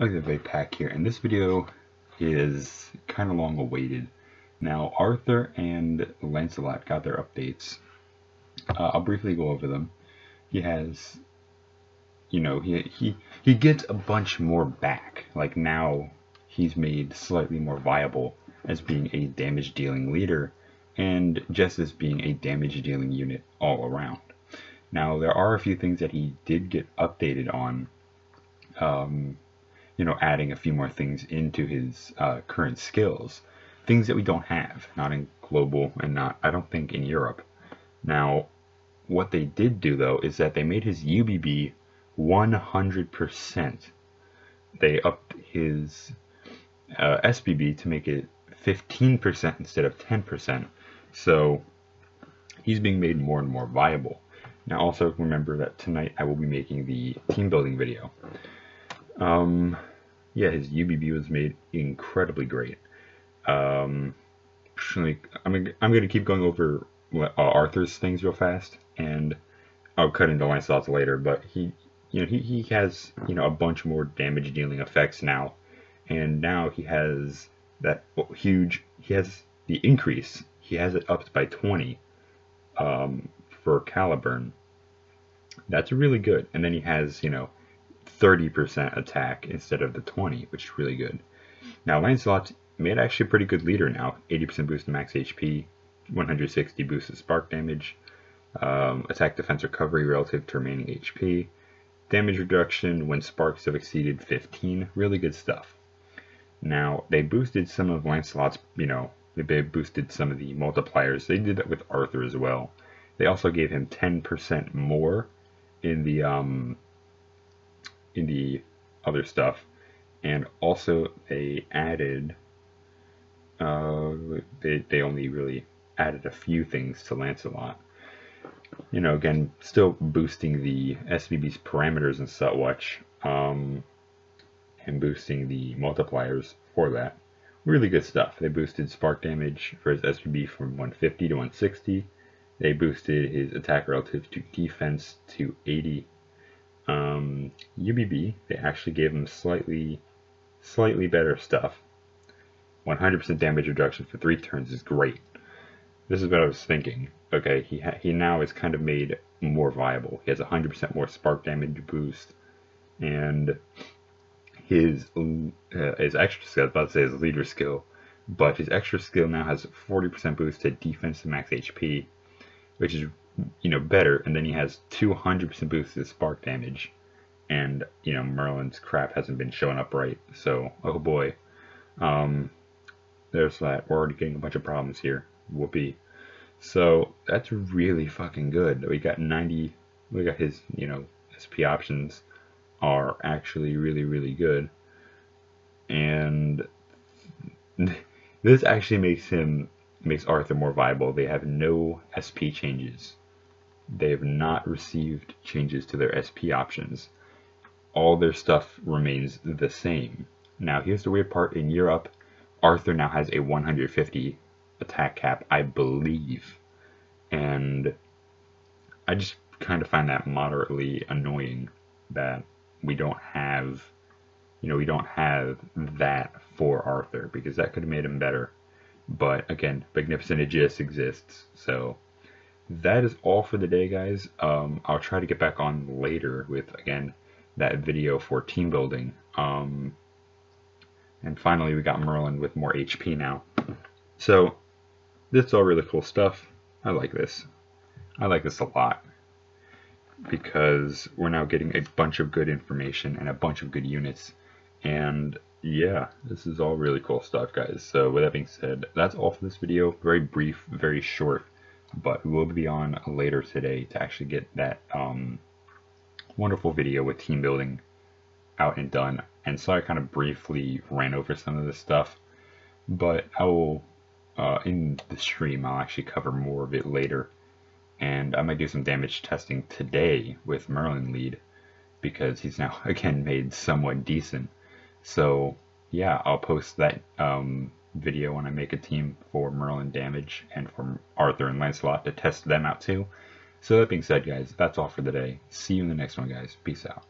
Okay, Pack here, and this video is kind of long awaited. Now, Arthur and Lancelot got their updates. I'll briefly go over them. He has, he gets a bunch more back. Like now, he's made slightly more viable as being a damage-dealing leader, and just as being a damage-dealing unit all around. Now, there are a few things that he did get updated on. Adding a few more things into his current skills, things that we don't have, not in global and not, I don't think, in Europe. Now, what they did do though is that they made his UBB 100%. They upped his SBB to make it 15% instead of 10%. So he's being made more and more viable. Now, also remember that tonight I will be making the team building video. Yeah, his UBB was made incredibly great. I'm gonna keep going over Arthur's things real fast, and I'll cut into Lancelot's later. But he has a bunch more damage dealing effects now, and now he has that huge. He has the increase. He has it upped by 20 for Caliburn. That's really good, and then he has 30% attack instead of the 20, which is really good. Now, Lancelot's made actually a pretty good leader now. 80% boost to max HP, 160 boost to spark damage, attack, defense, recovery relative to remaining HP, damage reduction when sparks have exceeded 15. Really good stuff. Now, they boosted some of Lancelot's, they boosted some of the multipliers. They did that with Arthur as well. They also gave him 10% more in the other stuff, and also they added they only really added a few things to Lancelot. Again, still boosting the SBB's parameters and such, and boosting the multipliers for that. Really good stuff. They boosted spark damage for his SBB from 150 to 160. They boosted his attack relative to defense to 80. UBB, they actually gave him slightly better stuff. 100% damage reduction for 3 turns is great. This is what I was thinking. Okay, he now is kind of made more viable. He has 100% more spark damage boost, and his extra skill, I was about to say his leader skill, but his extra skill now has 40% boost to defense and max HP, which is better, and then he has 200% boost to spark damage, and Merlin's crap hasn't been showing up right, so oh boy, there's that. We're already getting a bunch of problems here. Whoopee. So that's really fucking good. We got 90. We got his SP options are actually really good, and this actually makes Arthur more viable. They have no SP changes. They have not received changes to their SP options. All their stuff remains the same. Now, here's the weird part. In Europe, Arthur now has a 150 attack cap, I believe. And I just kind of find that moderately annoying that we don't have, that for Arthur, because that could have made him better. But again, Magnificent Aegis exists, so that is all for the day, guys. I'll try to get back on later with, again, that video for team building. And finally, we got Merlin with more HP now. So, this is all really cool stuff. I like this. I like this a lot, because we're now getting a bunch of good information and a bunch of good units. And yeah, this is all really cool stuff, guys. So with that being said, that's all for this video. Very brief, very short. But we will be on later today to actually get that wonderful video with team building out and done. And so I kind of briefly ran over some of this stuff, but I will, in the stream, I'll actually cover more of it later. And I might do some damage testing today with Merlin lead, because he's now, again, made somewhat decent. So yeah, I'll post that video when I make a team for Merlin damage and for Arthur and Lancelot to test them out too. So that being said, guys, that's all for the day. See you in the next one, guys. Peace out.